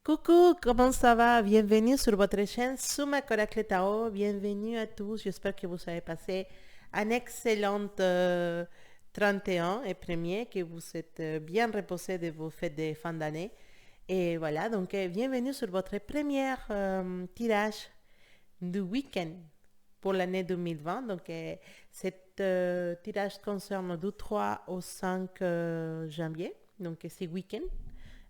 Coucou, comment ça va? Bienvenue sur votre chaîne Suma Coracle Tao. Bienvenue à tous. J'espère que vous avez passé un excellent 31 et premier, que vous êtes bien reposé de vos fêtes de fin d'année. Et voilà, donc bienvenue sur votre premier tirage du week-end pour l'année 2020. Donc cet tirage concerne du 3 au 5 janvier, donc c'est week-end.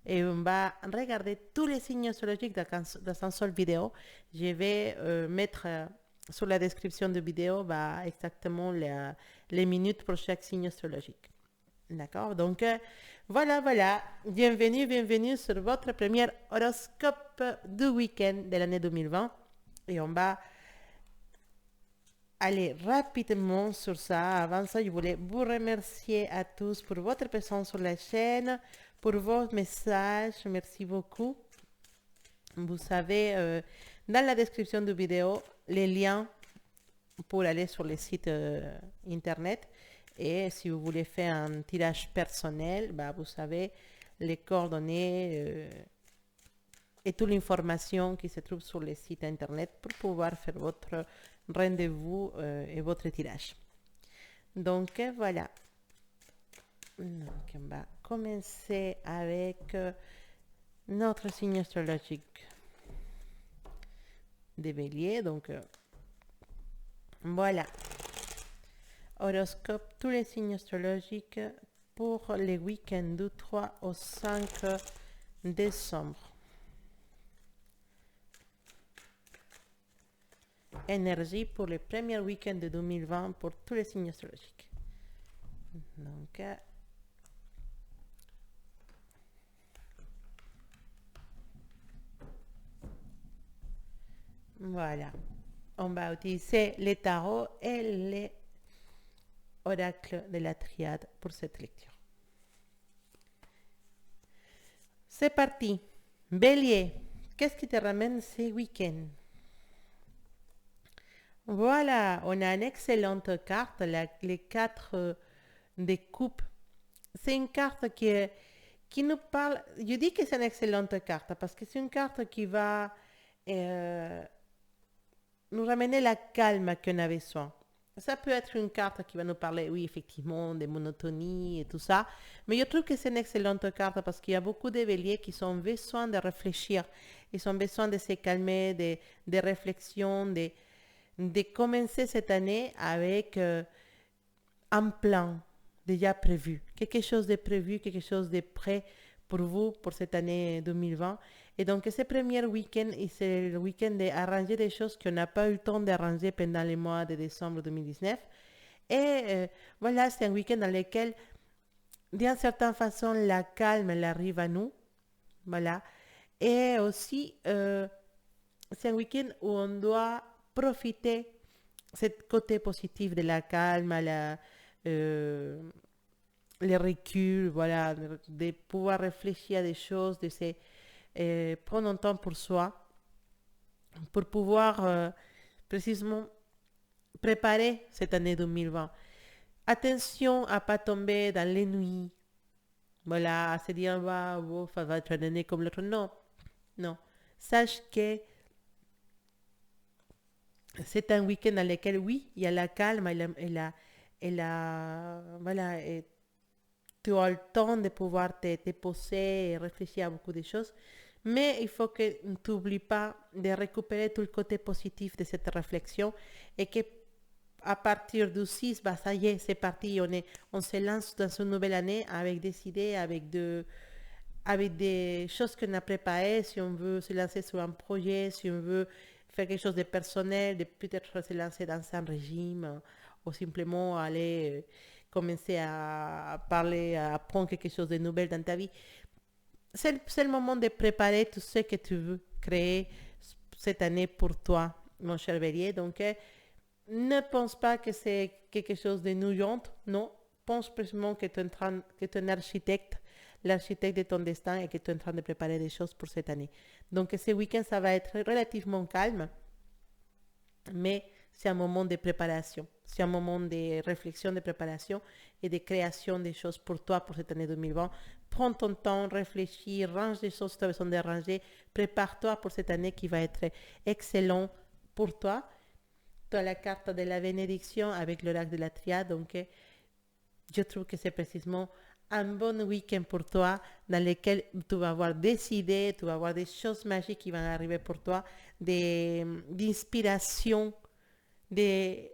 Et on va regarder tous les signes astrologiques dans un seul vidéo. Je vais mettre sur la description de vidéo exactement les minutes pour chaque signe astrologique. D'accord. Donc, voilà. Bienvenue sur votre premier horoscope du week-end de l'année 2020. Et on va aller rapidement sur ça. Avant ça, je voulais vous remercier à tous pour votre présence sur la chaîne, pour vos messages. Merci beaucoup. Vous savez, dans la description de la vidéo, les liens pour aller sur le site internet. Et si vous voulez faire un tirage personnel, vous savez, les coordonnées et toute l'information qui se trouve sur le site internet pour pouvoir faire votre rendez-vous et votre tirage. Donc voilà. Donc on va commencer avec notre signe astrologique des béliers. Donc voilà. Horoscope, tous les signes astrologiques pour les week-ends du 3 au 5 décembre. Énergie pour le premier week-end de 2020 pour tous les signes astrologiques. Donc, voilà. On va utiliser les tarots et les oracles de la triade pour cette lecture. C'est parti. Bélier, qu'est-ce qui te ramène ce week-end? Voilà, on a une excellente carte, les 4 des coupes. C'est une carte qui nous parle. Je dis que c'est une excellente carte parce que c'est une carte qui va nous ramener la calme qu'on avait besoin. Ça peut être une carte qui va nous parler, oui, effectivement, de monotonie et tout ça. Mais je trouve que c'est une excellente carte parce qu'il y a beaucoup de béliers qui ont besoin de réfléchir. Ils ont besoin de se calmer, de réflexion, de commencer cette année avec un plan déjà prévu. Quelque chose de prévu, quelque chose de prêt pour vous, pour cette année 2020. Et donc, ce premier week-end, c'est le week-end d'arranger des choses qu'on n'a pas eu le temps d'arranger pendant les mois de décembre 2019. Et voilà, c'est un week-end dans lequel, d'une certaine façon, la calme, elle arrive à nous. Voilà. Et aussi, c'est un week-end où on doit profiter ce côté positif de la calme, euh, les reculs, voilà, de pouvoir réfléchir à des choses, de se prendre un temps pour soi, pour pouvoir précisément préparer cette année 2020. Attention à ne pas tomber dans les nuits, voilà, à se dire, ça va être une année comme l'autre. Non, non. Sache que c'est un week-end dans lequel, oui, il y a la calme voilà, et tu as le temps de pouvoir te poser et réfléchir à beaucoup de choses. Mais il faut que tu n'oublies pas de récupérer tout le côté positif de cette réflexion et que à partir du 6, ça y est, c'est parti, on se lance dans une nouvelle année avec des idées, avec des choses qu'on a préparées, si on veut se lancer sur un projet, si on veut faire quelque chose de personnel, de peut-être se lancer dans un régime ou simplement aller commencer à parler, à apprendre quelque chose de nouvel dans ta vie. C'est le moment de préparer tout ce que tu veux créer cette année pour toi, mon cher Bélier. Donc, ne pense pas que c'est quelque chose de nouveau, non. Pense précisément que tu es un architecte, l'architecte de ton destin et que tu es en train de préparer des choses pour cette année. Donc, ce week-end, ça va être relativement calme, mais c'est un moment de préparation. C'est un moment de réflexion, de préparation et de création des choses pour toi pour cette année 2020. Prends ton temps, réfléchis, range des choses que tu as besoin de ranger. Prépare-toi pour cette année qui va être excellente pour toi. Tu as la carte de la bénédiction avec le lac de la triade. Donc, je trouve que c'est précisément un bon week-end pour toi dans lequel tu vas avoir des idées, tu vas avoir des choses magiques qui vont arriver pour toi, d'inspiration, des,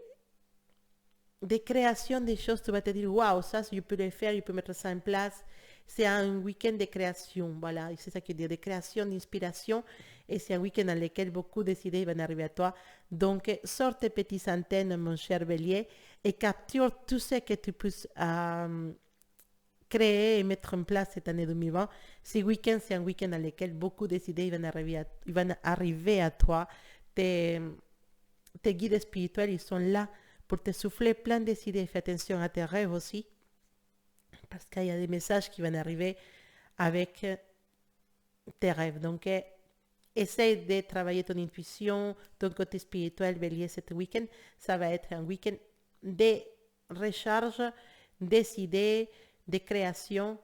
des créations des choses. Tu vas te dire, waouh, ça, je peux le faire, je peux mettre ça en place. C'est un week-end de création, voilà, c'est ça que je dis, de création, d'inspiration, et c'est un week-end dans lequel beaucoup d'idées vont arriver à toi. Donc, sors tes petites antennes, mon cher bélier, et capture tout ce que tu peux créer et mettre en place cette année 2020. Ce week-end, c'est un week-end dans lequel beaucoup d'idées vont arriver à toi. Tes, tes guides spirituels, ils sont là pour te souffler plein d'idées. Fais attention à tes rêves aussi, parce qu'il y a des messages qui vont arriver avec tes rêves. Donc, essaye de travailler ton intuition, ton côté spirituel, bélier, cet week-end. Ça va être un week-end de recharge, des idées, de création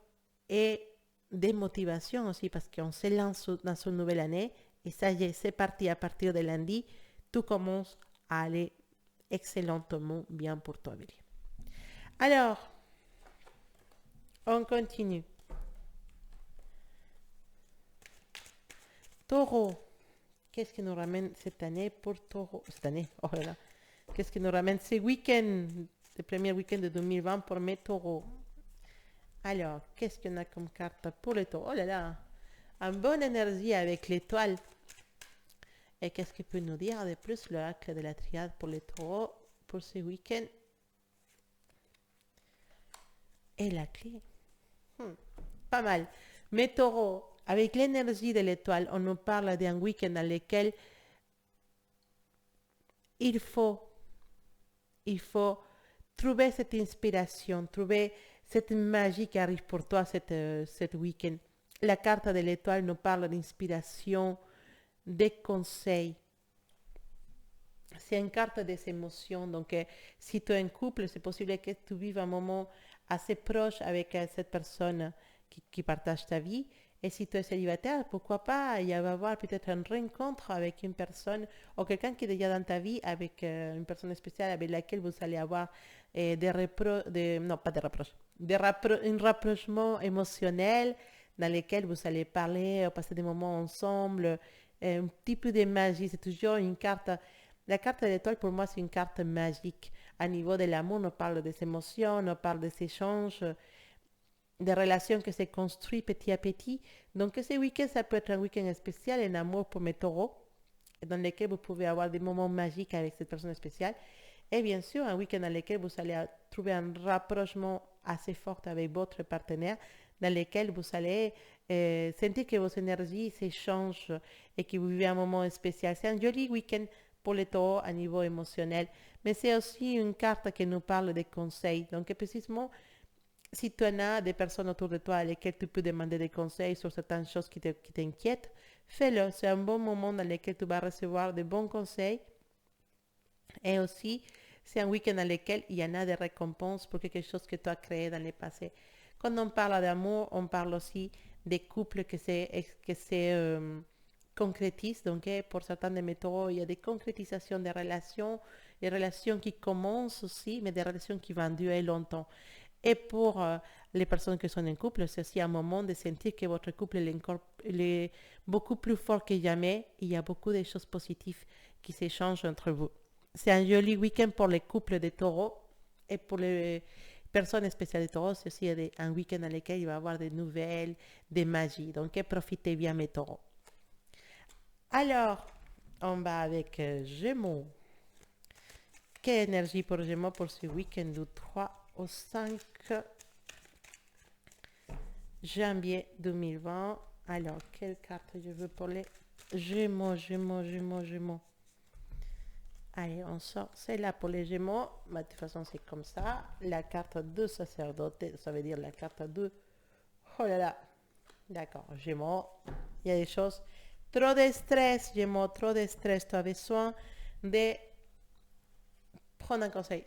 et de motivation aussi, parce qu'on se lance dans une nouvelle année. Et ça y est, c'est parti. À partir de lundi, tout commence à aller excellemment bien pour toi, bélier. Alors, on continue. Taureau, qu'est-ce qui nous ramène cette année pour Taureau? Cette année, oh là là. Qu'est-ce qui nous ramène ce week-end, le premier week-end de 2020 pour mes taureaux? Alors, qu'est-ce qu'on a comme carte pour les taureaux? Oh là là, une bonne énergie avec l'étoile. Et qu'est-ce qu'il peut nous dire de plus l'oracle de la triade pour les taureaux pour ce week-end? Et la clé. Pas mal. Mes taureaux, avec l'énergie de l'étoile, on nous parle d'un week-end dans lequel il faut trouver cette inspiration, trouver cette magie qui arrive pour toi cet week-end. La carte de l'étoile nous parle d'inspiration, des conseils. C'est une carte des émotions. Donc, si tu es en couple, c'est possible que tu vives un moment assez proche avec cette personne qui partage ta vie. Et si tu es célibataire, pourquoi pas, il va y avoir peut-être une rencontre avec une personne ou quelqu'un qui est déjà dans ta vie, avec une personne spéciale avec laquelle vous allez avoir non pas des reproches, un rapprochement émotionnel dans lequel vous allez parler, passer des moments ensemble, un petit peu de magie. C'est toujours une carte. La carte de l'étoile, pour moi, c'est une carte magique. À niveau de l'amour, on parle des émotions, on parle des échanges, des relations qui se construisent petit à petit. Donc, ce week-end, ça peut être un week-end spécial, un amour pour mes taureaux, dans lequel vous pouvez avoir des moments magiques avec cette personne spéciale. Et bien sûr, un week-end dans lequel vous allez trouver un rapprochement assez fort avec votre partenaire, dans lequel vous allez sentir que vos énergies s'échangent et que vous vivez un moment spécial. C'est un joli week-end pour les taureaux à niveau émotionnel. Mais c'est aussi une carte qui nous parle des conseils. Donc, précisément, si tu en as des personnes autour de toi à lesquelles tu peux demander des conseils sur certaines choses qui t'inquiètent, fais-le. C'est un bon moment dans lequel tu vas recevoir de bons conseils. Et aussi, c'est un week-end dans lequel il y en a des récompenses pour quelque chose que tu as créé dans le passé. Quand on parle d'amour, on parle aussi des couples que c'est concrétisent. Donc, pour certains de mes taureaux, il y a des concrétisations des relations qui commencent aussi, mais des relations qui vont durer longtemps. Et pour les personnes qui sont en couple, c'est aussi un moment de sentir que votre couple est beaucoup plus fort que jamais. Il y a beaucoup de choses positives qui s'échangent entre vous. C'est un joli week-end pour les couples de taureaux et pour les personnes spéciales de taureaux. C'est aussi un week-end dans lequel il va y avoir des nouvelles, des magies. Donc, profitez bien mes taureaux. Alors, on va avec Gémeaux. Quelle énergie pour Gémeaux pour ce week-end du 3 au 5 janvier 2020. Alors, quelle carte je veux pour les Gémeaux? Allez, on sort. C'est là pour les Gémeaux. De toute façon, c'est comme ça. La carte de sacerdote, ça veut dire la carte de... Oh là là. D'accord, Gémeaux. Il y a des choses. Trop de stress, Gémeaux, trop de stress. Tu as besoin de prendre un conseil.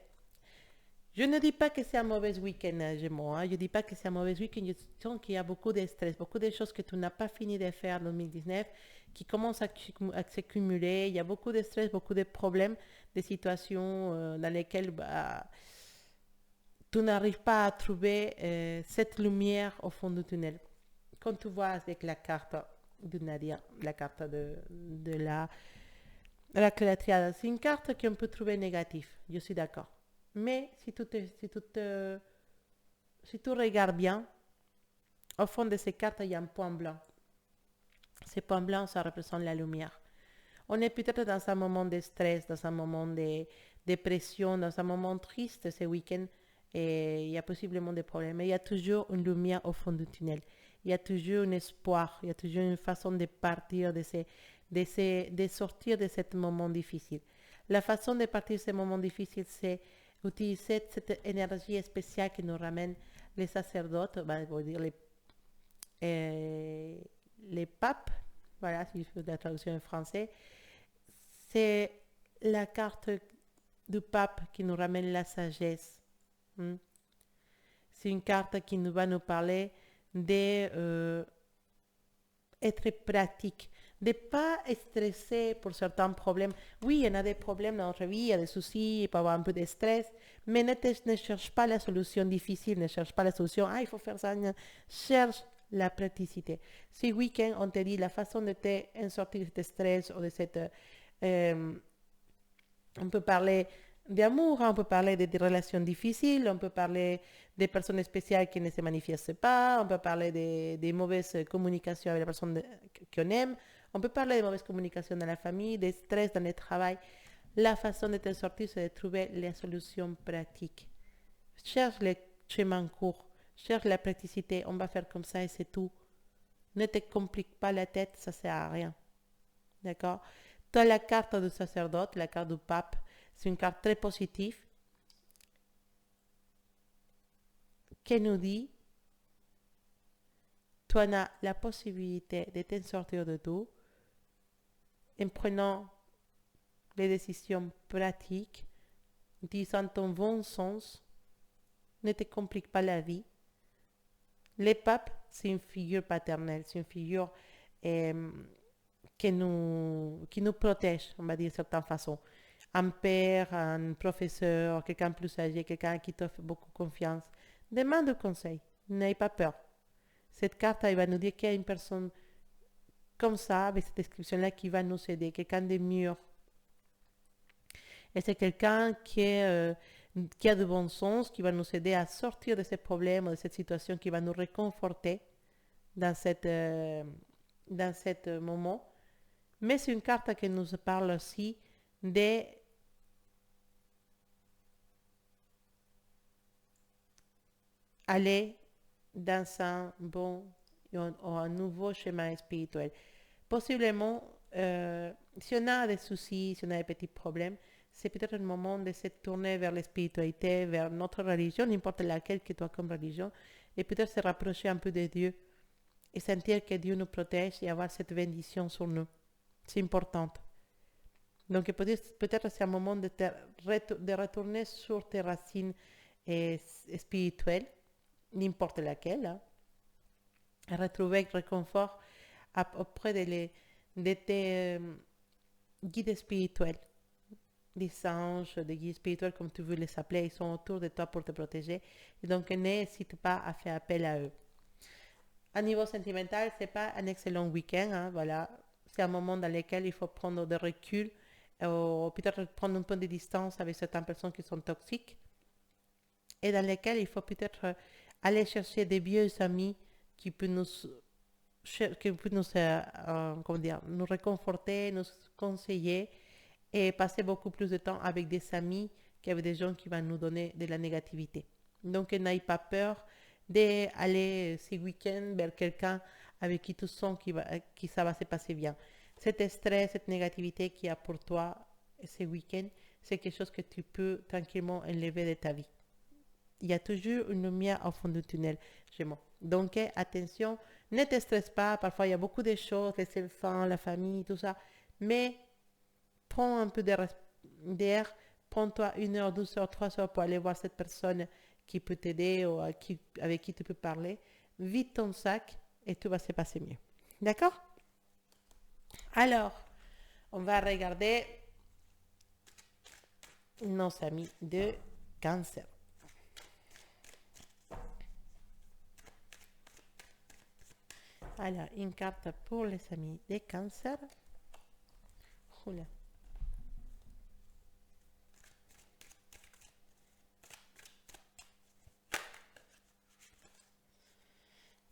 Je ne dis pas que c'est un mauvais week-end, Gémeaux. Hein. Je ne dis pas que c'est un mauvais week-end. Je sens qu'il y a beaucoup de stress, beaucoup de choses que tu n'as pas fini de faire en 2019 qui commencent à s'accumuler. Il y a beaucoup de stress, beaucoup de problèmes, des situations dans lesquelles tu n'arrives pas à trouver cette lumière au fond du tunnel. Quand tu vois avec la carte de Nadia, la carte de la créatrice, c'est une carte qu'on peut trouver négative, je suis d'accord. Mais si tu regardes bien, au fond de ces cartes, il y a un point blanc. Ce point blanc, ça représente la lumière. On est peut-être dans un moment de stress, dans un moment de dépression, dans un moment triste ce week-end, et il y a possiblement des problèmes. Mais il y a toujours une lumière au fond du tunnel. Il y a toujours un espoir, il y a toujours une façon de partir, de sortir de ce moment difficile. La façon de partir de ce moment difficile, c'est utiliser cette énergie spéciale qui nous ramène les sacerdotes, dire les papes, voilà, si je fais la traduction en français, c'est la carte du pape qui nous ramène la sagesse. Hmm. C'est une carte qui nous va nous parler d'être pratique, de ne pas stresser pour certains problèmes. Oui, il y en a des problèmes dans notre vie, il y a des soucis, il peut y avoir un peu de stress, mais ne cherche pas la solution difficile, ne cherche pas la solution, il faut faire ça, cherche la praticité. Ce week-end, on te dit la façon de te sortir de ce stress ou de cette... on peut parler d'amour, on peut parler de relations difficiles, on peut parler des personnes spéciales qui ne se manifestent pas, on peut parler des mauvaises communications avec la personne qu'on aime, on peut parler de mauvaises communications dans la famille, des stress dans le travail. La façon de te sortir, c'est de trouver les solutions pratiques. Cherche les chemins courts, cherche la praticité, on va faire comme ça et c'est tout. Ne te complique pas la tête, ça ne sert à rien. D'accord? Tu as la carte du sacerdote, la carte du pape. C'est une carte très positive qui nous dit tu as la possibilité de t'en sortir de tout en prenant les décisions pratiques, disant ton bon sens, ne te complique pas la vie. Le pape, c'est une figure paternelle, c'est une figure qui nous protège, on va dire de certaine façon. Un père, un professeur, quelqu'un plus âgé, quelqu'un qui t'offre beaucoup confiance. Demande du conseil, n'ayez pas peur. Cette carte, elle va nous dire qu'il y a une personne comme ça, avec cette description-là, qui va nous aider, quelqu'un de mûr. Et c'est quelqu'un qui a de bon sens, qui va nous aider à sortir de ces problèmes, de cette situation, qui va nous réconforter dans ce moment. Mais c'est une carte qui nous parle aussi d'aller dans un bon ou un nouveau chemin spirituel. Possiblement, si on a des soucis, si on a des petits problèmes, c'est peut-être un moment de se tourner vers la spiritualité, vers notre religion, n'importe laquelle que toi comme religion, et peut-être se rapprocher un peu de Dieu et sentir que Dieu nous protège et avoir cette bénédiction sur nous. C'est important. Donc peut-être c'est un moment de retourner sur tes racines spirituelles, n'importe laquelle, hein, et retrouver réconfort auprès de tes guides spirituels, des anges, des guides spirituels comme tu veux les appeler, ils sont autour de toi pour te protéger. Et donc n'hésite pas à faire appel à eux. À niveau sentimental, c'est pas un excellent week-end, hein, voilà. C'est un moment dans lequel il faut prendre de recul, ou peut-être prendre un peu de distance avec certaines personnes qui sont toxiques, et dans lesquelles il faut peut-être aller chercher des vieux amis qui peuvent nous réconforter, nous conseiller, et passer beaucoup plus de temps avec des amis qu'avec des gens qui vont nous donner de la négativité. Donc, n'aie pas peur d'aller ce week-end vers quelqu'un avec qui tu sens que ça va se passer bien. Cet stress, cette négativité qu'il y a pour toi ce week-end, c'est quelque chose que tu peux tranquillement enlever de ta vie. Il y a toujours une lumière au fond du tunnel, Gémeaux. Donc, attention, ne te stresse pas. Parfois, il y a beaucoup de choses, les enfants, la famille, tout ça. Mais prends un peu d'air, prends-toi 1 heure, 2 heures, 3 heures pour aller voir cette personne qui peut t'aider ou avec qui tu peux parler. Vide ton sac et tout va se passer mieux. D'accord? Alors, on va regarder nos amis de Cancer. Alors, une carte pour les amis de Cancer. Oula.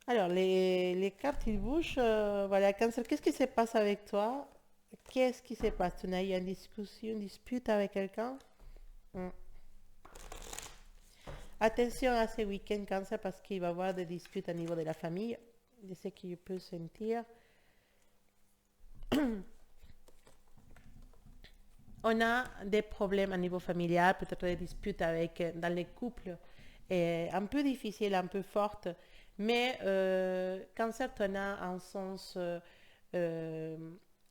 Alors, les cartes, ils bougent. Voilà, Cancer, qu'est-ce qui se passe avec toi? Qu'est-ce qui se passe? Tu as eu une discussion, une dispute avec quelqu'un? Hmm. Attention à ce week-end, Cancer, parce qu'il va y avoir des disputes au niveau de la famille. Je sais que je peux sentir. On a des problèmes au niveau familial, peut-être des disputes avec, dans les couples, un peu difficiles, un peu fortes, mais Cancer, on a un sens euh,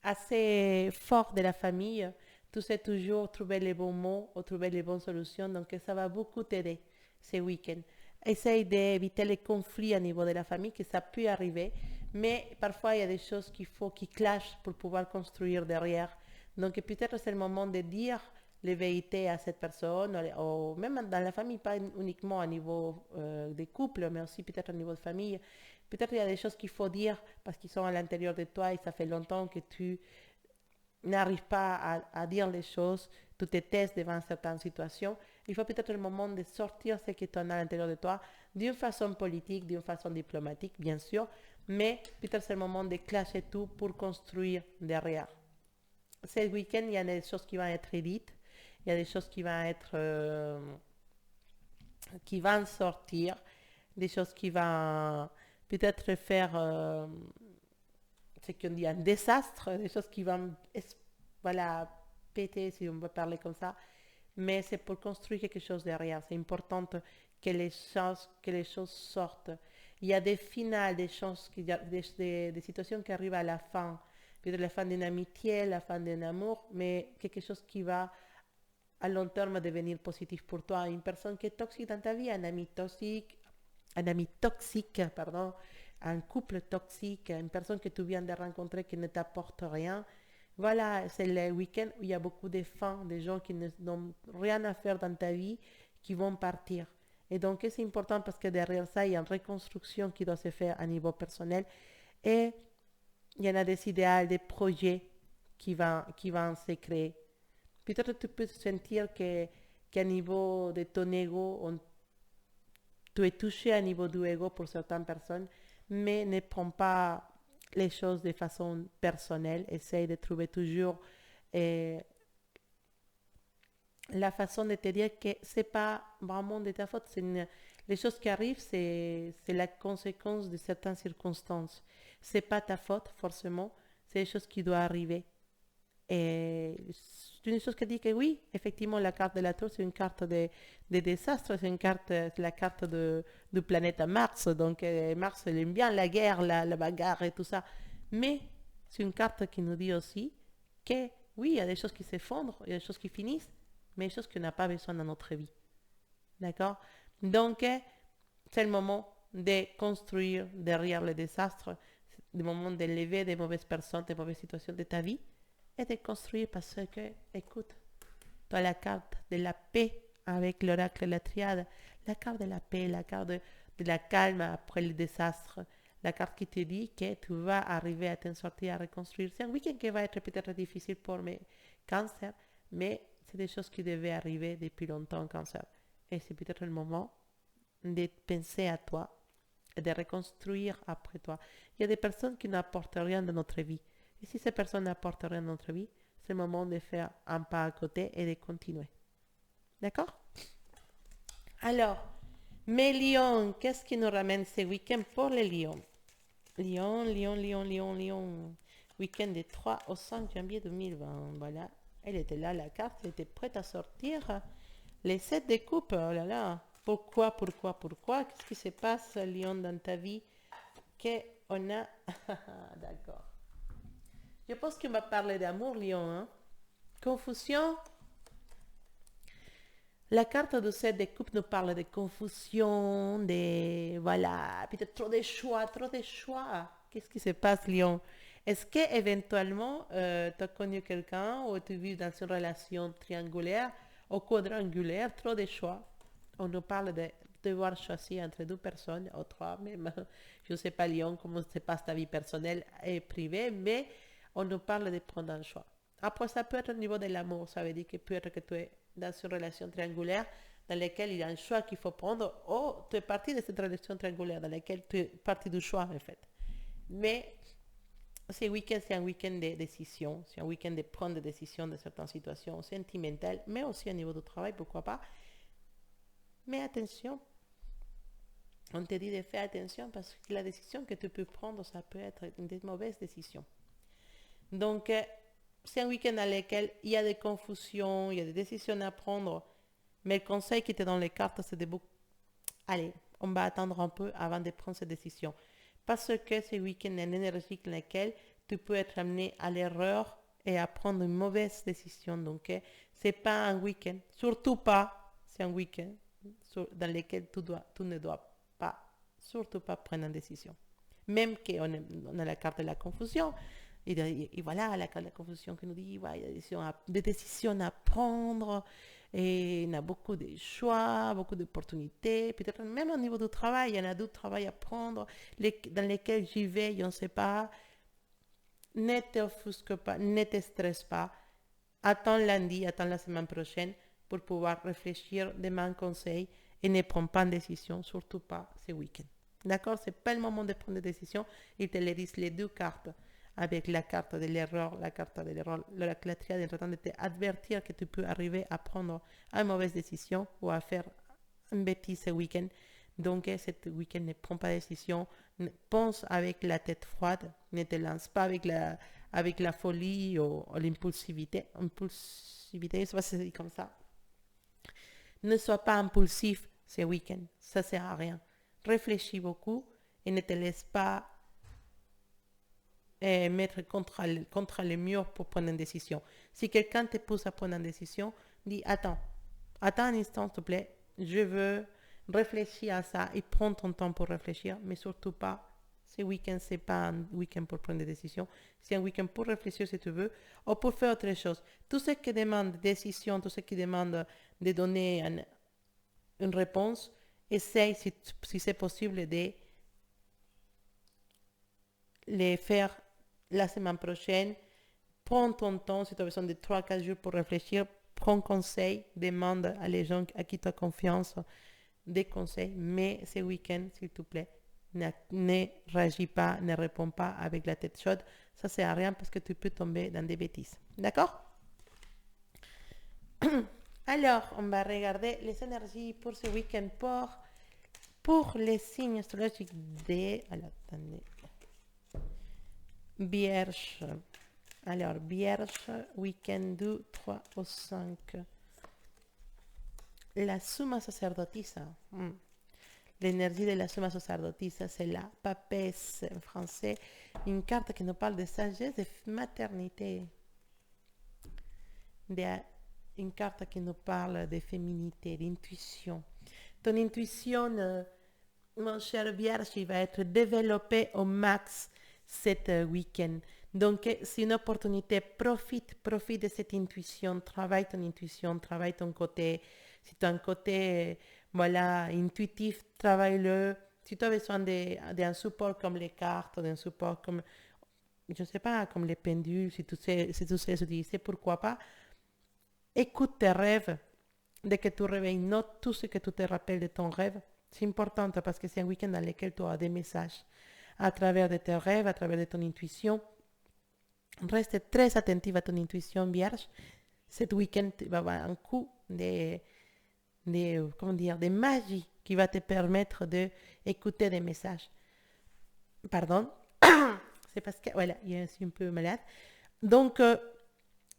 assez fort de la famille. Tu sais toujours trouver les bons mots ou trouver les bonnes solutions, donc ça va beaucoup t'aider ce week-end. Essaye d'éviter les conflits au niveau de la famille, que ça peut arriver, mais parfois il y a des choses qu'il faut qui clashent pour pouvoir construire derrière. Donc peut-être c'est le moment de dire les vérités à cette personne, ou même dans la famille, pas uniquement au niveau des couples, mais aussi peut-être au niveau de famille. Peut-être il y a des choses qu'il faut dire parce qu'ils sont à l'intérieur de toi et ça fait longtemps que tu n'arrives pas à dire les choses, tu te testes devant certaines situations. Il faut peut-être le moment de sortir ce que tu as à l'intérieur de toi, d'une façon politique, d'une façon diplomatique, bien sûr, mais peut-être c'est le moment de clasher tout pour construire derrière. Ce week-end, il y a des choses qui vont être dites, il y a des choses qui vont sortir, des choses qui vont peut-être faire ce qu'on dit un désastre, des choses qui vont voilà, péter, si on peut parler comme ça, mais c'est pour construire quelque chose derrière. C'est important que les choses sortent. Il y a des finales, des situations qui arrivent à la fin, peut-être la fin d'une amitié, la fin d'un amour, mais quelque chose qui va à long terme devenir positif pour toi. Une personne qui est toxique dans ta vie, un ami toxique, pardon, un couple toxique, une personne que tu viens de rencontrer qui ne t'apporte rien. Voilà, c'est le week-end où il y a beaucoup de fins, des gens qui n'ont rien à faire dans ta vie, qui vont partir. Et donc, c'est important parce que derrière ça, il y a une reconstruction qui doit se faire à niveau personnel. Et il y en a des idéaux, des projets qui vont se créer. Peut-être tu peux sentir qu'à niveau de ton ego, tu es touché à niveau du ego pour certaines personnes, mais ne prends pas les choses de façon personnelle. Essaye de trouver toujours euh, la façon de te dire que c'est pas vraiment de ta faute. Les choses qui arrivent, c'est la conséquence de certaines circonstances. C'est pas ta faute forcément, c'est des choses qui doivent arriver. Et c'est une chose qui dit que oui, effectivement, la carte de la tour, c'est une carte de désastre, c'est la carte du planète Mars. Donc, Mars, il aime bien la guerre, la bagarre et tout ça. Mais c'est une carte qui nous dit aussi que oui, il y a des choses qui s'effondrent, il y a des choses qui finissent, mais des choses qu'on n'a pas besoin dans notre vie. D'accord? Donc, c'est le moment de construire derrière le désastre, le moment d'élever des mauvaises personnes, des mauvaises situations de ta vie et de construire parce que, écoute, tu as la carte de la paix avec l'oracle de la triade, la carte de la paix, la carte de la calme après le désastre, la carte qui te dit que tu vas arriver à t'en sortir, à reconstruire. C'est un week-end qui va être peut-être difficile pour mes cancers, mais c'est des choses qui devaient arriver depuis longtemps, cancer. Et c'est peut-être le moment de penser à toi et de reconstruire après toi. Il y a des personnes qui n'apportent rien dans notre vie. Et si ces personnes n'apportent rien dans notre vie, c'est le moment de faire un pas à côté et de continuer. D'accord? Alors, mes lions, qu'est-ce qui nous ramène ce week-end pour les lions? Lion. Week-end du 3 au 5 janvier 2020. Voilà, elle était là, la carte, elle était prête à sortir. Les 7 de coupe, oh là là. Pourquoi? Qu'est-ce qui se passe, lion, dans ta vie qu'on a... D'accord. Je pense qu'on va parler d'amour, lion. Hein? Confusion, La carte de 7 de coupe nous parle de confusion, voilà, peut-être trop de choix, trop de choix. Qu'est-ce qui se passe, Lion? Est-ce qu'éventuellement, tu as connu quelqu'un ou tu vis dans une relation triangulaire ou quadrangulaire, trop de choix? On nous parle de devoir choisir entre deux personnes ou trois, même. Je ne sais pas, Lyon, comment se passe ta vie personnelle et privée, mais on nous parle de prendre un choix. Après, ça peut être au niveau de l'amour. Ça veut dire que peut-être que tu es dans une relation triangulaire dans laquelle il y a un choix qu'il faut prendre, ou tu es parti de cette relation triangulaire dans laquelle tu es parti du choix, en fait. Mais ce week-end, c'est un week-end de décision, c'est un week-end de prendre des décisions dans certaines situations sentimentales, mais aussi au niveau du travail, pourquoi pas. Mais attention, on te dit de faire attention parce que la décision que tu peux prendre, ça peut être une mauvaise décision. Donc, c'est un week-end dans lequel il y a des confusions, il y a des décisions à prendre, mais le conseil qui était dans les cartes, c'est de beaucoup... Allez, on va attendre un peu avant de prendre cette décision. Parce que ce week-end est une énergie dans laquelle tu peux être amené à l'erreur et à prendre une mauvaise décision. Donc, c'est pas un week-end, surtout pas, c'est un week-end dans lequel tu ne dois pas, surtout pas prendre une décision. Même qu'on a la carte de la confusion, et voilà la carte de la confusion qui nous dit ouais, il y a des décisions à prendre, et il y a beaucoup de choix, beaucoup d'opportunités, peut-être même au niveau du travail, il y en a d'autres travail à prendre, dans lesquels j'y vais, je ne sais pas. Ne t'offusque pas, ne te stresse pas. Attends lundi, attends la semaine prochaine pour pouvoir réfléchir, demander un conseil et ne prends pas de décision, surtout pas ce week-end. D'accord? C'est pas le moment de prendre des décisions. Ils te les disent les deux cartes avec la carte de l'erreur, la carte de l'erreur, la triade en train de t'avertir que tu peux arriver à prendre une mauvaise décision ou à faire une bêtise ce week-end. Donc, ce week-end, ne prends pas de décision. Pense avec la tête froide. Ne te lance pas avec la folie ou l'impulsivité. Impulsivité, je ne sais pas si c'est comme ça. Ne sois pas impulsif ce week-end. Ça ne sert à rien. Réfléchis beaucoup et ne te laisse pas mettre contre le mur pour prendre une décision. Si quelqu'un te pousse à prendre une décision, dis attends un instant, s'il te plaît, je veux réfléchir à ça et prends ton temps pour réfléchir, mais surtout pas, ce week-end, c'est pas un week-end pour prendre des décisions, c'est un week-end pour réfléchir si tu veux, ou pour faire autre chose. Tout ce qui demande décision, tout ce qui demande de donner une réponse, essaye, si c'est possible, de les faire la semaine prochaine. Prends ton temps, si tu as besoin de 3-4 jours pour réfléchir, prends conseil, demande à les gens à qui tu as confiance des conseils, mais ce week-end, s'il te plaît, ne réagis pas, ne réponds pas avec la tête chaude. Ça ne sert à rien parce que tu peux tomber dans des bêtises. D'accord? Alors, on va regarder les énergies pour ce week-end pour les signes astrologiques des... Alors, attendez. Vierge. Alors, Vierge, week-end 2, 3 au 5. La summa sacerdotisa. L'énergie de la summa sacerdotisa, c'est la papesse en français. Une carte qui nous parle de sagesse, de maternité. Une carte qui nous parle de féminité, d'intuition. Ton intuition, mon cher Vierge, il va être développée au max cet week-end. Donc, c'est une opportunité. Profite de cette intuition. Travaille ton intuition, travaille ton côté. Si tu as un côté, voilà, intuitif, travaille-le. Si tu as besoin d'un support comme les cartes, d'un support comme, je ne sais pas, comme les pendules, si tu sais utiliser, pourquoi pas. Écoute tes rêves. Dès que tu réveilles, note tout ce que tu te rappelles de ton rêve. C'est important parce que c'est un week-end dans lequel tu as des messages à travers de tes rêves, à travers de ton intuition. Reste très attentive à ton intuition, Vierge. Cet week-end, tu vas avoir un coup de magie qui va te permettre d'écouter des messages. Pardon, c'est parce que, voilà, je suis un peu malade. Donc,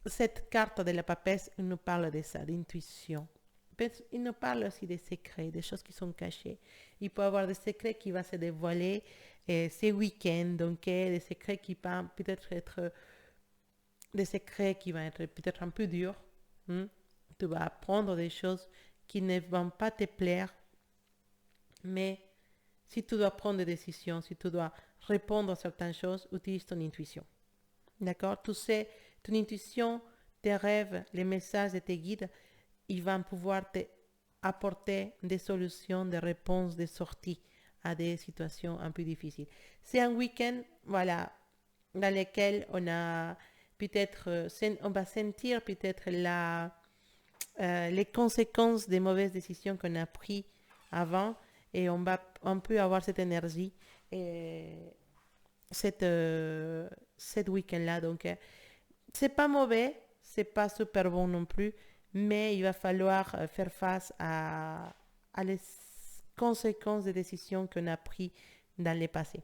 cette carte de la papesse nous parle de ça, d'intuition. Il nous parle aussi des secrets, des choses qui sont cachées. Il peut y avoir des secrets qui vont se dévoiler ces week-ends, donc des secrets qui peuvent peut-être être des secrets qui vont être peut-être un peu durs. Tu vas apprendre des choses qui ne vont pas te plaire, mais si tu dois prendre des décisions, si tu dois répondre à certaines choses, utilise ton intuition. D'accord? Tu sais, ton intuition, tes rêves, les messages de tes guides, ils vont pouvoir te apporter des solutions, des réponses, des sorties à des situations un peu difficiles. C'est un week-end, voilà, dans lequel on a peut-être, on va sentir peut-être les conséquences des mauvaises décisions qu'on a prises avant et on peut avoir cette énergie et cette week-end-là. Donc, c'est pas mauvais, c'est pas super bon non plus, mais il va falloir faire face à les conséquences des décisions qu'on a prises dans le passé.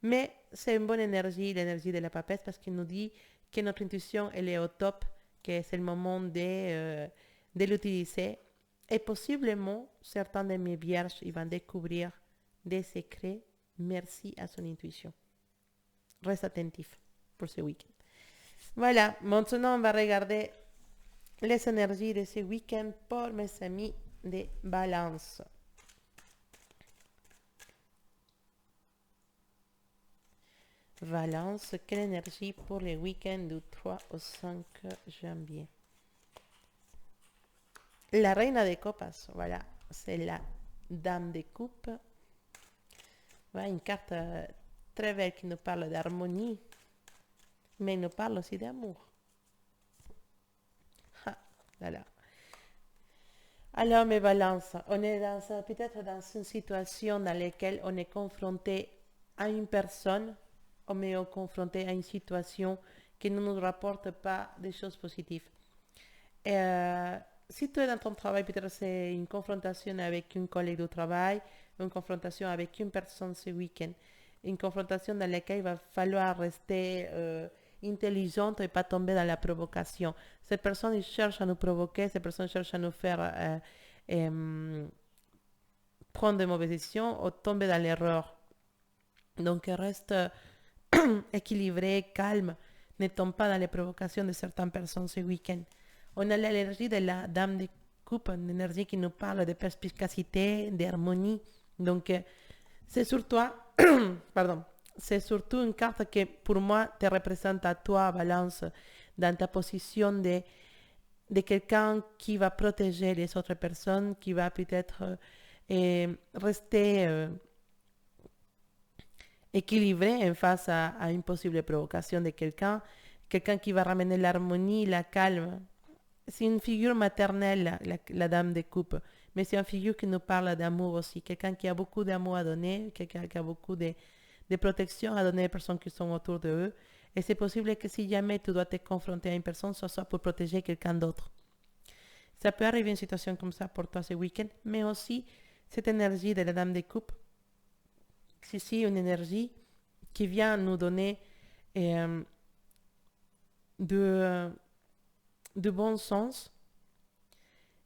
Mais c'est une bonne énergie, l'énergie de la papesse, parce qu'il nous dit que notre intuition, elle est au top, que c'est le moment de l'utiliser. Et possiblement, certains de mes vierges, ils vont découvrir des secrets merci à son intuition. Reste attentif pour ce week-end. Voilà, maintenant on va regarder les énergies de ce week-end pour mes amis de Balance. Balance, quelle énergie pour le week-end du 3 au 5 janvier? La reine de copas, voilà, c'est la dame de coupe. Voilà, une carte très belle qui nous parle d'harmonie, mais il nous parle aussi d'amour. Ah, voilà. Alors, mes balances, on est peut-être dans une situation dans laquelle on est confronté à une personne, on est confronté à une situation qui ne nous rapporte pas des choses positives. Si tu es dans ton travail, peut-être c'est une confrontation avec une collègue de travail, une confrontation avec une personne ce week-end, une confrontation dans laquelle il va falloir rester intelligente et pas tomber dans la provocation. Ces personnes cherchent à nous provoquer, ces personnes cherchent à nous faire prendre de mauvaises décisions ou tomber dans l'erreur. Donc reste équilibré, calme, ne tombe pas dans les provocations de certaines personnes ce week-end. On a l'énergie de la dame de coupe, une énergie qui nous parle de perspicacité, d'harmonie. Donc, c'est sur toi, pardon, c'est surtout une carte qui pour moi te représente à toi, Balance, dans ta position de quelqu'un qui va protéger les autres personnes, qui va peut-être rester équilibré en face à une possible provocation de quelqu'un, quelqu'un qui va ramener l'harmonie, la calme. C'est une figure maternelle, la dame de coupe, mais c'est une figure qui nous parle d'amour aussi. Quelqu'un qui a beaucoup d'amour à donner, quelqu'un qui a beaucoup de protection à donner aux personnes qui sont autour de eux. Et c'est possible que si jamais tu dois te confronter à une personne, ce soit pour protéger quelqu'un d'autre. Ça peut arriver une situation comme ça pour toi ce week-end, mais aussi cette énergie de la dame de coupe. C'est ici une énergie qui vient nous donner de bon sens,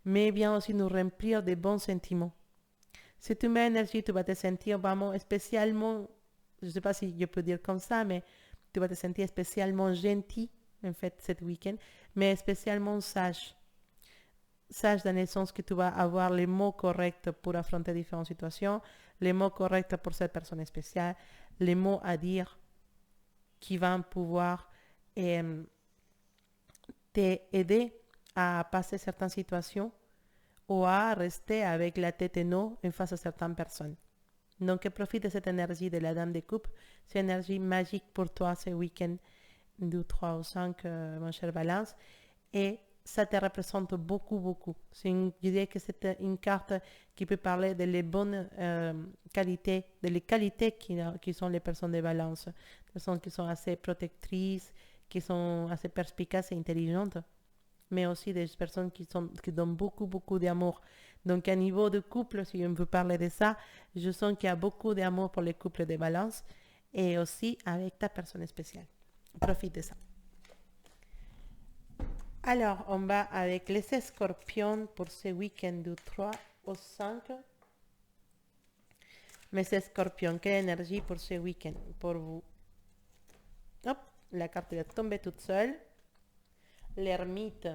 mais vient aussi nous remplir de bons sentiments. Si tu mets énergie, tu vas te sentir vraiment spécialement, je ne sais pas si je peux dire comme ça, mais tu vas te sentir spécialement gentil, en fait, cet week-end, mais spécialement sage. Sage dans le sens que tu vas avoir les mots corrects pour affronter différentes situations, les mots corrects pour cette personne spéciale, les mots à dire qui vont pouvoir t'aider à passer certaines situations ou à rester avec la tête en haut en face à certaines personnes. Donc, profite de cette énergie de la dame de coupe. C'est une énergie magique pour toi ce week-end du 3 au 5, mon cher Balance. Et ça te représente beaucoup, beaucoup. Je dirais que c'est une carte qui peut parler de les bonnes qualités, de les qualités qui sont les personnes de Balance. Les personnes qui sont assez protectrices, qui sont assez perspicaces et intelligentes, mais aussi des personnes qui donnent beaucoup, beaucoup d'amour. Donc, à niveau de couple, si on veut parler de ça, je sens qu'il y a beaucoup d'amour pour les couples de Balance et aussi avec ta personne spéciale. Profite de ça. Alors, on va avec les scorpions pour ce week-end du 3 au 5. Mes scorpions, quelle énergie pour ce week-end pour vous? Hop, la carte est tombée toute seule. L'ermite.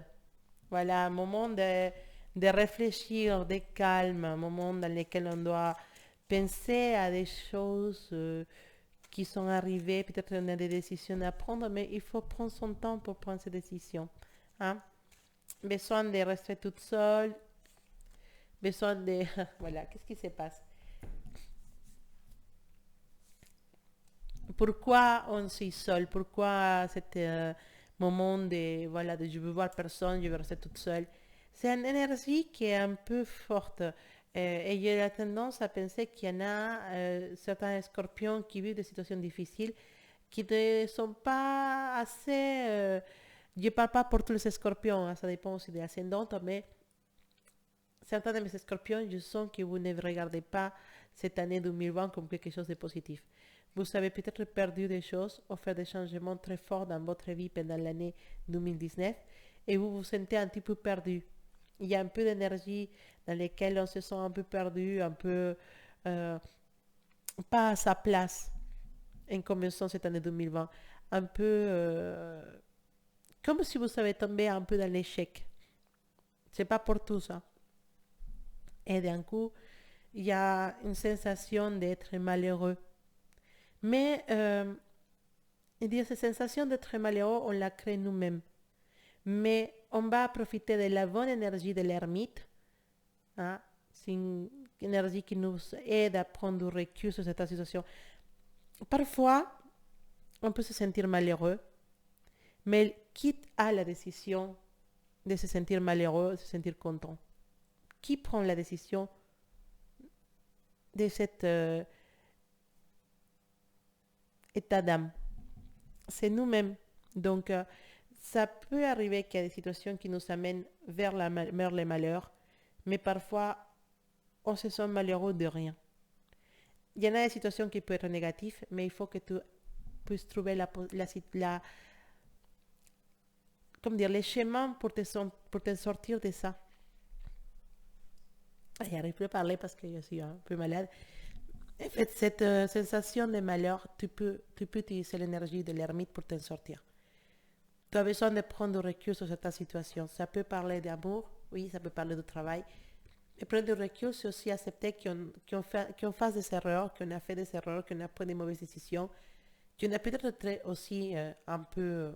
Voilà, un moment de réfléchir, de calme, un moment dans lequel on doit penser à des choses qui sont arrivées. Peut-être on a des décisions à prendre, mais il faut prendre son temps pour prendre ces décisions. Hein? Besoin de rester toute seule, besoin de... voilà, qu'est-ce qui se passe? Pourquoi on s'isole? Pourquoi cet moment de, voilà, de je veux voir personne, je veux rester toute seule? C'est une énergie qui est un peu forte. Et j'ai la tendance à penser qu'il y en a certains scorpions qui vivent des situations difficiles qui ne sont pas assez... je ne parle pas pour tous les scorpions, hein, ça dépend aussi de l'ascendante, mais certains de mes scorpions, je sens que vous ne regardez pas cette année 2020 comme quelque chose de positif. Vous avez peut-être perdu des choses ou fait des changements très forts dans votre vie pendant l'année 2019 et vous vous sentez un petit peu perdu. Il y a un peu d'énergie dans laquelle on se sent un peu perdu, un peu euh, pas à sa place en commençant cette année 2020. Un peu comme si vous avez tombé un peu dans l'échec. C'est pas pour tout ça. Et d'un coup, il y a une sensation d'être malheureux. Mais dire cette sensation d'être malheureux, on la crée nous-mêmes. Mais on va profiter de la bonne énergie de l'ermite. Hein? C'est une énergie qui nous aide à prendre du recul sur cette situation. Parfois, on peut se sentir malheureux, mais quitte à la décision de se sentir malheureux, de se sentir content. Qui prend la décision de cet état d'âme? C'est nous-mêmes. Donc, ça peut arriver qu'il y a des situations qui nous amènent vers les malheurs, mais parfois, on se sent malheureux de rien. Il y en a des situations qui peuvent être négatives, mais il faut que tu puisses trouver comment dire, les chemins pour te sortir de ça. J'arrive plus à parler parce que je suis un peu malade. En fait, cette sensation de malheur, tu peux utiliser l'énergie de l'ermite pour t'en sortir. Tu as besoin de prendre du recul sur cette situation. Ça peut parler d'amour, oui, ça peut parler de travail. Mais prendre du recul, c'est aussi accepter qu'on fasse des erreurs, qu'on a fait des erreurs, qu'on a pris des mauvaises décisions, qu'on a peut-être été aussi un peu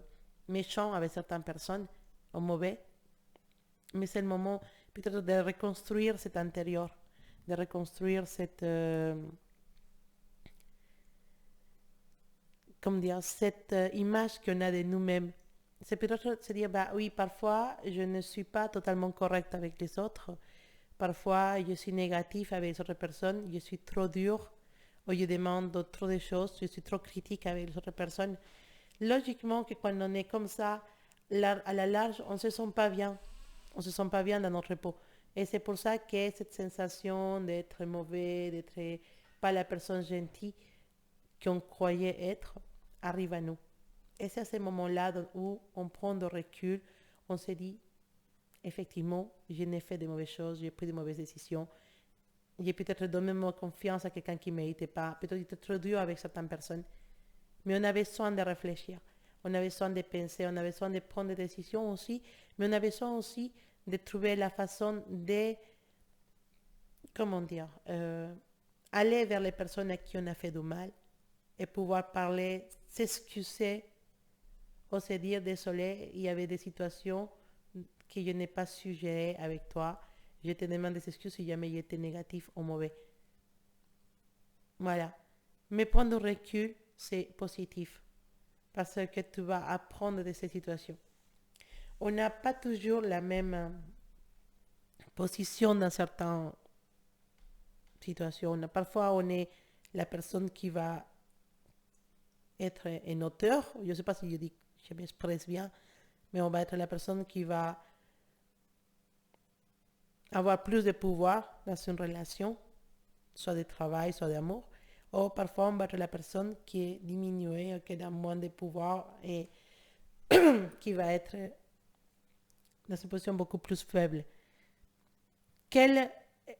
méchant avec certaines personnes, ou mauvais. Mais c'est le moment peut-être de reconstruire cet intérieur, de reconstruire cette... comme dire, cette image qu'on a de nous-mêmes. C'est peut-être se dire, bah oui, parfois je ne suis pas totalement correcte avec les autres. Parfois je suis négatif avec les autres personnes, je suis trop dur, ou je demande trop de choses, je suis trop critique avec les autres personnes. Logiquement que quand on est comme ça, à la large, on ne se sent pas bien. On ne se sent pas bien dans notre peau. Et c'est pour ça que cette sensation d'être mauvais, d'être pas la personne gentille qu'on croyait être, arrive à nous. Et c'est à ce moment-là où on prend du recul, on se dit, effectivement, je n'ai fait de mauvaises choses, j'ai pris de mauvaises décisions, j'ai peut-être donné ma confiance à quelqu'un qui ne méritait pas, peut-être j'étais trop dur avec certaines personnes, mais on a besoin de réfléchir, on a besoin de penser, on a besoin de prendre des décisions aussi, mais on a besoin aussi de trouver la façon de, comment dire, aller vers les personnes à qui on a fait du mal et pouvoir parler, s'excuser ou se dire désolé, il y avait des situations que je n'ai pas su gérer avec toi. Je te demande des excuses si jamais j'étais négatif ou mauvais. Voilà. Mais prendre du recul, c'est positif parce que tu vas apprendre de ces situations. On n'a pas toujours la même position dans certaines situations. Parfois, on est la personne qui va être un auteur. Je ne sais pas si je m'expresse bien, mais on va être la personne qui va avoir plus de pouvoir dans une relation, soit de travail, soit d'amour. Ou parfois, on va être la personne qui est diminuée, qui a moins de pouvoir et qui va être dans une position beaucoup plus faible. Quelle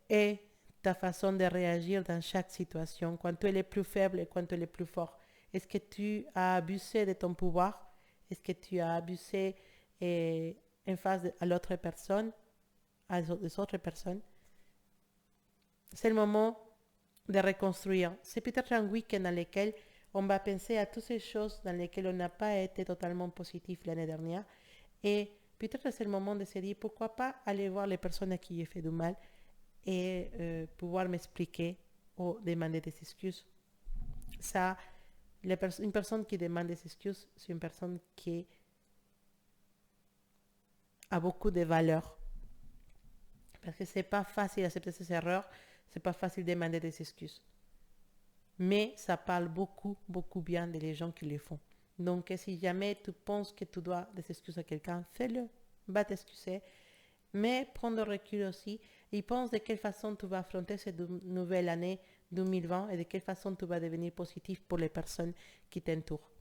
est ta façon de réagir dans chaque situation, quand tu es plus faible et quand tu es plus fort? Est-ce que tu as abusé de ton pouvoir? Est-ce que tu as abusé en face à l'autre personne? des autres personnes, c'est le moment de reconstruire. C'est peut-être un week-end dans lequel on va penser à toutes ces choses dans lesquelles on n'a pas été totalement positif l'année dernière. Et peut-être c'est le moment de se dire pourquoi pas aller voir les personnes à qui j'ai fait du mal et pouvoir m'expliquer ou demander des excuses. Ça, une personne qui demande des excuses, c'est une personne qui a beaucoup de valeur. Parce que c'est pas facile d'accepter ses erreurs, c'est pas facile de demander des excuses. Mais ça parle beaucoup, beaucoup bien des gens qui le font. Donc, si jamais tu penses que tu dois des excuses à quelqu'un, fais-le. Va t'excuser. Mais prends le recul aussi et pense de quelle façon tu vas affronter cette nouvelle année 2020 et de quelle façon tu vas devenir positif pour les personnes qui t'entourent.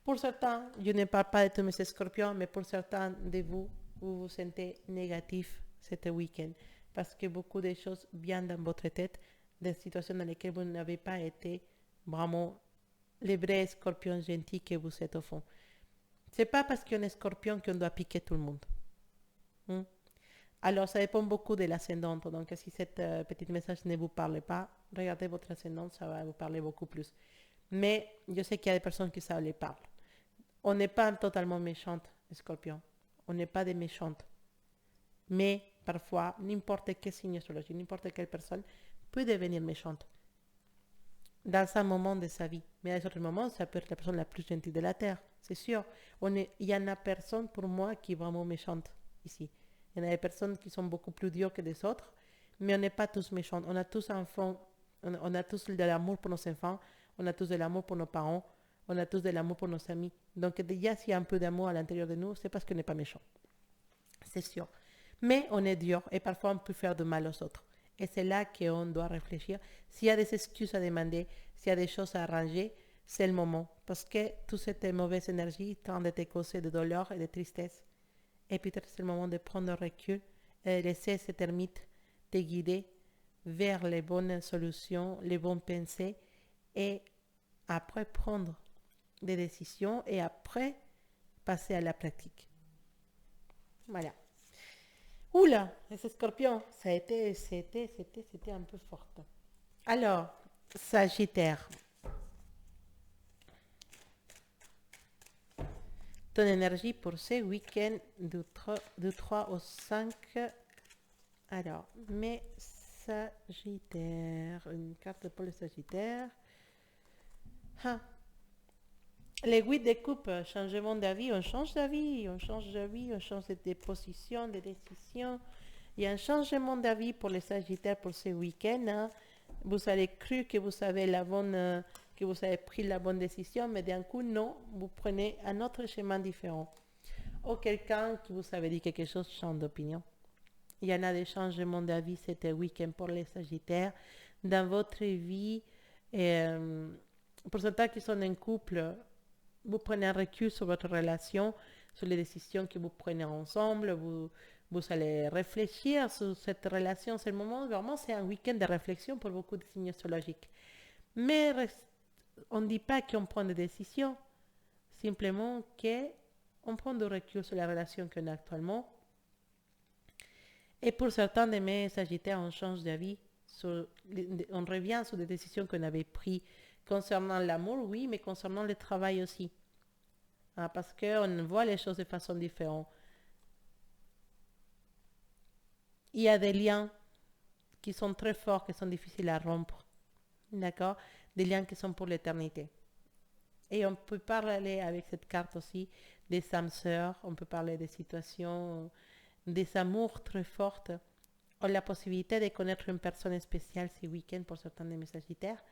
Pour certains, je ne parle pas de tous mes scorpions, mais pour certains de vous, vous vous sentez négatif cet week-end parce que beaucoup de choses viennent dans votre tête, des situations dans lesquelles vous n'avez pas été vraiment les vrais scorpions gentils que vous êtes au fond. C'est pas parce qu'on est scorpion qu'on doit piquer tout le monde. Alors, ça dépend beaucoup de l'ascendant. Donc, si cette petit message ne vous parle pas, regardez votre ascendant, ça va vous parler beaucoup plus. Mais je sais qu'il y a des personnes qui ça les parle. On n'est pas totalement méchante, scorpion. On n'est pas des méchantes. Mais parfois, n'importe quel signe astrologique, n'importe quelle personne peut devenir méchante dans un moment de sa vie. Mais à d'autres moments, ça peut être la personne la plus gentille de la Terre, c'est sûr. Il y en a personne pour moi qui est vraiment méchante ici. Il y en a des personnes qui sont beaucoup plus dures que des autres, mais on n'est pas tous méchants. On a tous un fond, on a tous de l'amour pour nos enfants, on a tous de l'amour pour nos parents, on a tous de l'amour pour nos amis. Donc déjà, s'il y a un peu d'amour à l'intérieur de nous, c'est parce qu'on n'est pas méchant. C'est sûr. Mais on est dur et parfois on peut faire du mal aux autres. Et c'est là qu'on doit réfléchir. S'il y a des excuses à demander, s'il y a des choses à arranger, c'est le moment. Parce que toute cette mauvaise énergie tend de te causer de douleur et de tristesse. Et peut-être c'est le moment de prendre le recul et laisser cette ermite te guider vers les bonnes solutions, les bonnes pensées et après prendre des décisions et après passer à la pratique. Voilà. Oula, ce scorpion, c'était un peu fort. Alors, Sagittaire. Ton énergie pour ce week-end du 3 au 5. Alors, mes Sagittaires. Une carte pour le Sagittaire. Ah. Les 8 de coupe, changement d'avis, on change d'avis, on change de position, de décision. Il y a un changement d'avis pour les Sagittaires pour ce week-end. Hein. Vous avez cru que vous avez que vous avez pris la bonne décision, mais d'un coup, non, vous prenez un autre chemin différent. Ou quelqu'un qui vous avait dit quelque chose change d'opinion. Il y en a des changements d'avis cet week-end pour les Sagittaires. Dans votre vie, pour certains qui sont en couple, vous prenez un recul sur votre relation, sur les décisions que vous prenez ensemble, vous allez réfléchir sur cette relation. C'est le moment, vraiment, c'est un week-end de réflexion pour beaucoup de signes astrologiques. Mais on ne dit pas qu'on prend des décisions, simplement qu'on prend du recul sur la relation qu'on a actuellement. Et pour certains de mes Sagittaires, on change d'avis, on revient sur des décisions qu'on avait prises concernant l'amour, oui, mais concernant le travail aussi. Parce qu'on voit les choses de façon différente. Il y a des liens qui sont très forts, qui sont difficiles à rompre. D'accord? Des liens qui sont pour l'éternité. Et on peut parler avec cette carte aussi des âmes sœurs, on peut parler des situations, des amours très fortes. On a la possibilité de connaître une personne spéciale ce week-end pour certains de mes Sagittaires.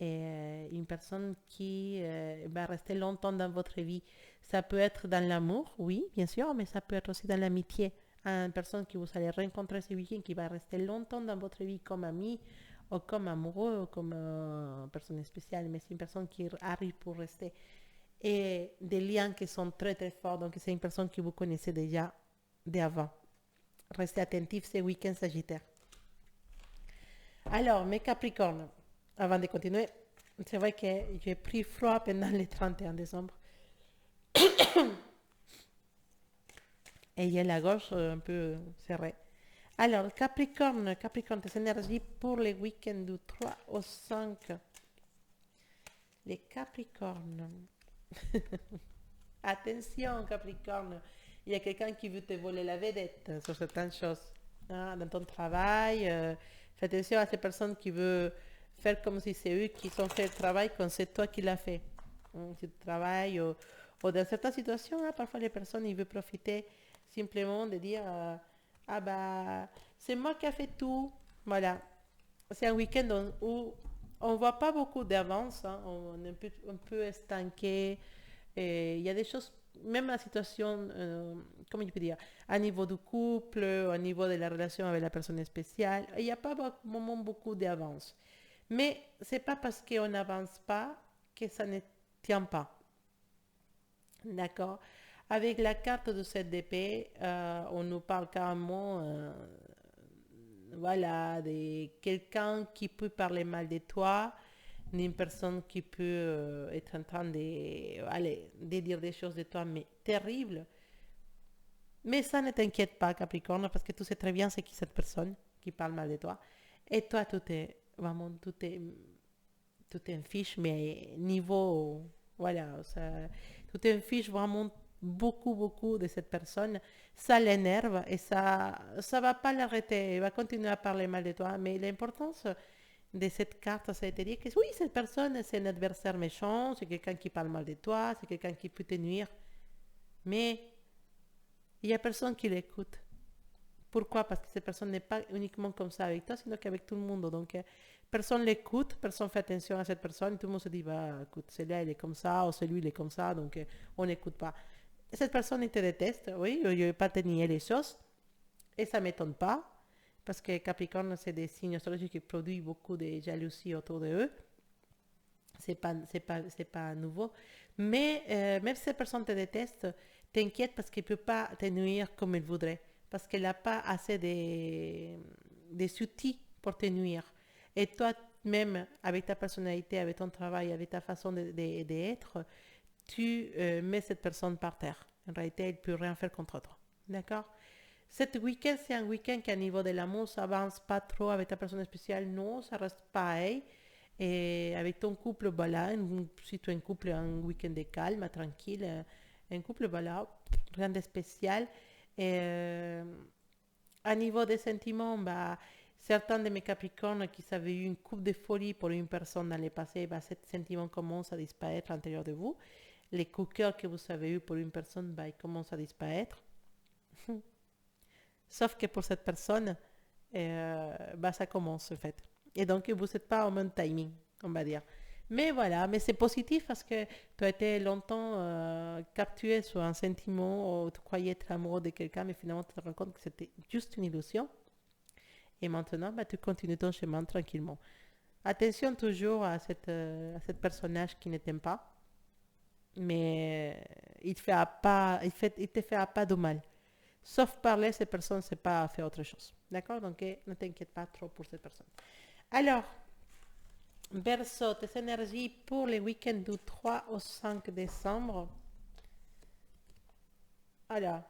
Et une personne qui va rester longtemps dans votre vie. Ça peut être dans l'amour, oui, bien sûr, mais ça peut être aussi dans l'amitié. Une personne que vous allez rencontrer ce week-end qui va rester longtemps dans votre vie comme ami, ou comme amoureux, ou comme personne spéciale, mais c'est une personne qui arrive pour rester. Et des liens qui sont très très forts, donc c'est une personne que vous connaissez déjà d'avant. Restez attentifs ce week-end Sagittaire. Alors, mes Capricornes. Avant de continuer, c'est vrai que j'ai pris froid pendant le 31 décembre. Et il y a la gorge un peu serrée. Alors, Capricorne, Capricorne, tes énergies pour les week-ends du 3 au 5. Les Capricornes. Attention, Capricorne. Il y a quelqu'un qui veut te voler la vedette sur certaines choses. Hein, dans ton travail, fais attention à ces personnes qui veulent faire comme si c'est eux qui ont fait le travail, comme c'est toi qui l'as fait. Si tu travailles ou dans certaines situations, hein, parfois les personnes ils veulent profiter simplement de dire ah bah c'est moi qui ai fait tout. Voilà. C'est un week-end où on ne voit pas beaucoup d'avance, hein, on est un peu estanqué. Et il y a des choses, même la situation, comment je peux dire, à niveau du couple, au niveau de la relation avec la personne spéciale, il n'y a pas vraiment beaucoup d'avance. Mais c'est pas parce qu'on n'avance pas que ça ne tient pas. D'accord. Avec la carte de cette d'épée, on nous parle carrément, voilà, de quelqu'un qui peut parler mal de toi, d'une personne qui peut être en train de dire des choses de toi, mais terribles. Mais ça ne t'inquiète pas, Capricorne, parce que tu sais très bien c'est qui cette personne qui parle mal de toi. Et toi, vraiment, tout est une fiche, mais niveau, voilà, ça, tout est une fiche vraiment beaucoup, beaucoup de cette personne. Ça l'énerve et ça va pas l'arrêter. Il va continuer à parler mal de toi. Mais l'importance de cette carte, ça a été dit que oui, cette personne, c'est un adversaire méchant, c'est quelqu'un qui parle mal de toi, c'est quelqu'un qui peut te nuire. Mais il n'y a personne qui l'écoute. Pourquoi? Parce que cette personne n'est pas uniquement comme ça avec toi, sinon qu'avec tout le monde. Donc, personne l'écoute, personne fait attention à cette personne. Tout le monde se dit, bah, écoute, celui-là, il est comme ça, ou celui, il est comme ça, donc on n'écoute pas. Cette personne, il te déteste, oui, je ne vais pas te nier les choses. Et ça ne m'étonne pas, parce que Capricorne, c'est des signes astrologiques qui produisent beaucoup de jalousie autour de eux. C'est pas nouveau. Mais même si cette personne te déteste, t'inquiète parce qu'il ne peut pas te nuire comme il voudrait. Parce qu'elle n'a pas assez des outils pour te nuire. Et toi, même avec ta personnalité, avec ton travail, avec ta façon d'être, tu mets cette personne par terre. En réalité, elle ne peut rien faire contre toi. D'accord? Cet week-end, c'est un week-end qu'à niveau de l'amour, ça avance pas trop avec ta personne spéciale. Non, ça reste pareil. Et avec ton couple, voilà, si tu es un couple, un week-end de calme, tranquille, un couple, voilà, rien de spécial. Et à niveau des sentiments, bah, certains de mes capricornes qui avaient eu une coupe de folie pour une personne dans le passé, bah, ce sentiment commence à disparaître à l'intérieur de vous. Les coups de cœur que vous avez eu pour une personne, bah, ils commencent à disparaître. Sauf que pour cette personne, bah, ça commence en fait. Et donc, vous n'êtes pas au même timing, on va dire. Mais voilà, mais c'est positif parce que tu as été longtemps capturé sur un sentiment où tu croyais être amoureux de quelqu'un, mais finalement tu te rends compte que c'était juste une illusion. Et maintenant, bah, tu continues ton chemin tranquillement. Attention toujours à cette personnage qui ne t'aime pas, mais il te fait pas de mal. Sauf parler, cette personne ne sait pas faire autre chose. D'accord? Donc, ne t'inquiète pas trop pour cette personne. Alors, Verseau, tes énergies pour les week-ends du 3 au 5 décembre. Alors,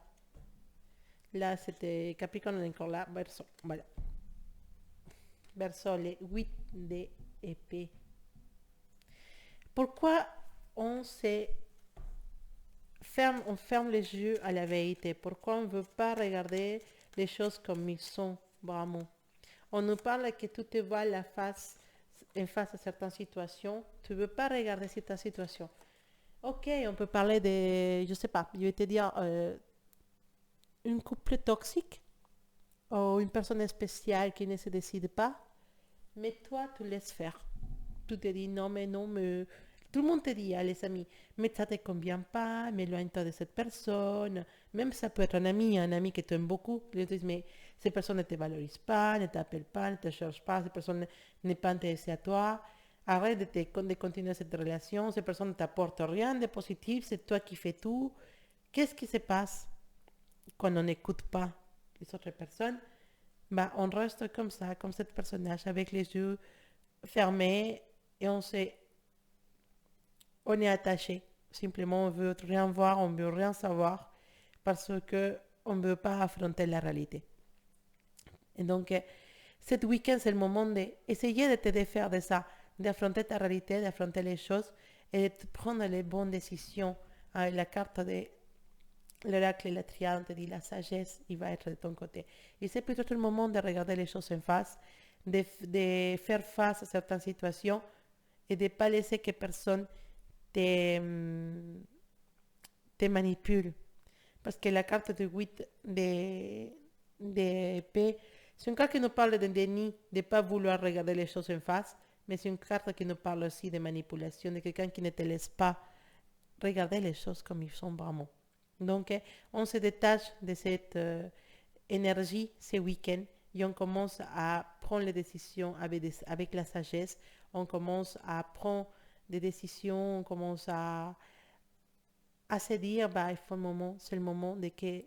là, c'était Capricorne encore là. Verseau, voilà. Verseau, les 8 d'épée. Pourquoi on se on ferme les yeux à la vérité? Pourquoi on ne veut pas regarder les choses comme ils sont, vraiment? On nous parle que tout te voit la face, en face à certaines situations. Tu ne veux pas regarder cette situation. Ok, on peut parler de, je sais pas, je vais te dire, une couple toxique ou une personne spéciale qui ne se décide pas, mais toi, tu laisses faire. Tu te dis non, mais non, mais tout le monde te dit, ah, les amis, mais ça te convient pas, mais éloigne-toi de cette personne. Même ça peut être un ami que tu aimes beaucoup. Ils te disent, mais cette personne ne te valorise pas, ne t'appelle pas, ne te cherche pas, cette personne n'est pas intéressée à toi. Arrête de continuer cette relation, cette personne ne t'apporte rien de positif, c'est toi qui fais tout. Qu'est-ce qui se passe quand on n'écoute pas les autres personnes? Bah, on reste comme ça, comme cet personnage, avec les yeux fermés et on est attaché. Simplement, on veut rien voir, on veut rien savoir parce que on ne veut pas affronter la réalité. Et donc, cet week-end, c'est le moment d'essayer de te défaire de ça, d'affronter ta réalité, d'affronter les choses et de prendre les bonnes décisions. La carte de l'oracle et la triade te dit la sagesse, il va être de ton côté. Et c'est peut-être le moment de regarder les choses en face, de faire face à certaines situations et de ne pas laisser que personne te manipule. Parce que la carte de 8 de épée, c'est une carte qui nous parle de déni, de ne pas vouloir regarder les choses en face, mais c'est une carte qui nous parle aussi de manipulation, de quelqu'un qui ne te laisse pas regarder les choses comme ils sont vraiment. Donc, on se détache de cette énergie ce week-end et on commence à prendre les décisions avec la sagesse, on commence à prendre des décisions, on commence à se dire, il faut c'est le moment de que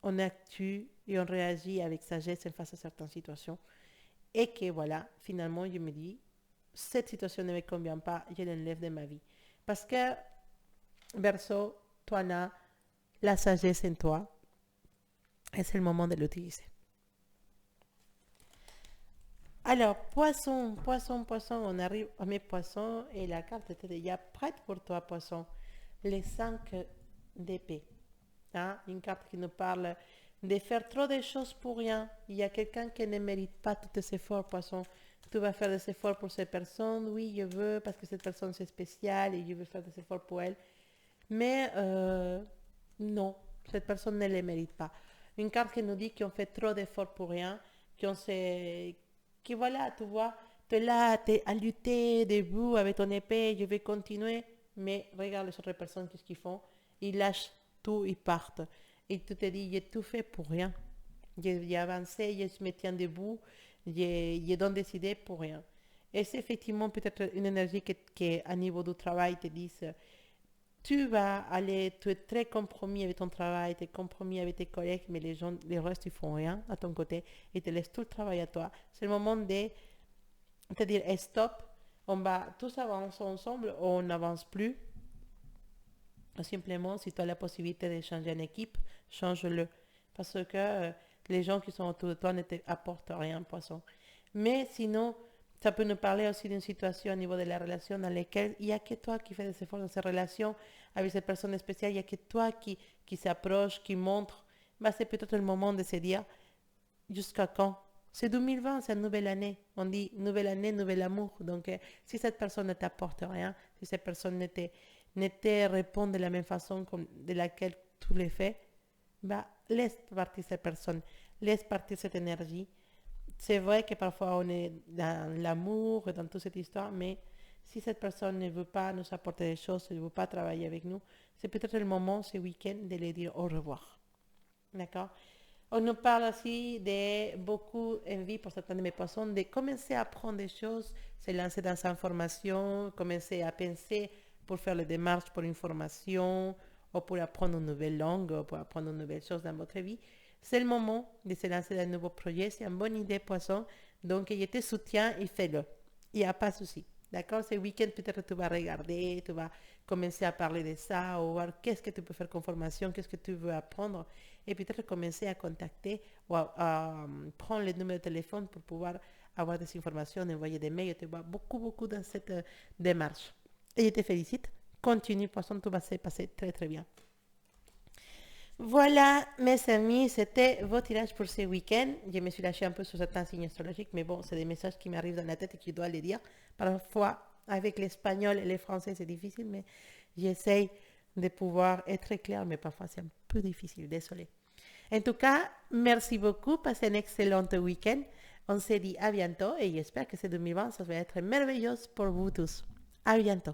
on actue et on réagit avec sagesse face à certaines situations. Et que voilà, finalement, je me dis, cette situation ne me convient pas, je l'enlève de ma vie. Parce que, Verseau, toi, as la sagesse en toi, et c'est le moment de l'utiliser. Alors, poisson, on arrive à mes poissons, et la carte était déjà prête pour toi, poisson. Les 5 d'épée. Une carte qui nous parle de faire trop de choses pour rien. Il y a quelqu'un qui ne mérite pas tous tes efforts, poisson. Tu vas faire des efforts pour cette personne. Oui, je veux, parce que cette personne c'est spécial et je veux faire des efforts pour elle. Mais non, cette personne ne les mérite pas. Une carte qui nous dit qu'on fait trop d'efforts pour rien, qui voilà, tu vois, tu es là, tu es à lutter debout avec ton épée, je vais continuer. Mais regarde les autres personnes, qu'est-ce qu'ils font? Ils lâchent tout, ils partent. Et tu te dis, j'ai tout fait pour rien. J'ai avancé, je me tiens debout, j'ai donc décidé pour rien. Et c'est effectivement peut-être une énergie qui à niveau du travail, te disent, tu vas aller, tu es très compromis avec ton travail, tu es compromis avec tes collègues, mais les restes, ils font rien à ton côté, ils te laissent tout le travail à toi. C'est le moment de te dire, stop, on va tous avancer ensemble, on n'avance plus. Simplement, si tu as la possibilité de changer une équipe, change-le. Parce que les gens qui sont autour de toi ne t'apportent rien, poisson. Mais sinon, ça peut nous parler aussi d'une situation au niveau de la relation dans laquelle il n'y a que toi qui fais des efforts dans cette relation avec cette personne spéciale, il n'y a que toi qui s'approche, qui montre. C'est peut-être le moment de se dire, jusqu'à quand? C'est 2020, c'est une nouvelle année. On dit nouvelle année, nouvel amour. Donc, si cette personne ne t'apporte rien, si cette personne ne te répond de la même façon de laquelle tu le fais, laisse partir cette personne, laisse partir cette énergie. C'est vrai que parfois on est dans l'amour et dans toute cette histoire, mais si cette personne ne veut pas nous apporter des choses, ne veut pas travailler avec nous, c'est peut-être le moment, ce week-end, de lui dire au revoir. D'accord? On nous parle aussi de beaucoup envie pour certains de mes poissons de commencer à apprendre des choses, se lancer dans sa formation, commencer à penser pour faire les démarches pour une formation ou pour apprendre une nouvelle langue ou pour apprendre une nouvelle chose dans votre vie. C'est le moment de se lancer dans un nouveau projet. C'est une bonne idée, poisson. Donc, je te soutiens et fais-le. Il n'y a pas de souci. D'accord? Ce week-end, peut-être tu vas regarder, tu vas commencer à parler de ça ou voir qu'est-ce que tu peux faire comme formation, qu'est-ce que tu veux apprendre et peut-être commencer à contacter ou à prendre les numéros de téléphone pour pouvoir avoir des informations, envoyer des mails. Tu vois beaucoup dans cette démarche. Et je te félicite. Continue, poisson, tout va se passer très très bien. Voilà, mes amis, c'était vos tirages pour ce week-end. Je me suis lâchée un peu sur certains signes astrologiques, mais bon, c'est des messages qui m'arrivent dans la tête et que je dois les dire. Parfois, avec l'espagnol et les français, c'est difficile, mais j'essaye de pouvoir être clair, mais parfois c'est un peu difficile, désolé. En tout cas, merci beaucoup, passez un excellent week-end. On se dit à bientôt et j'espère que ce 2020, ça va être merveilleux pour vous tous. À bientôt.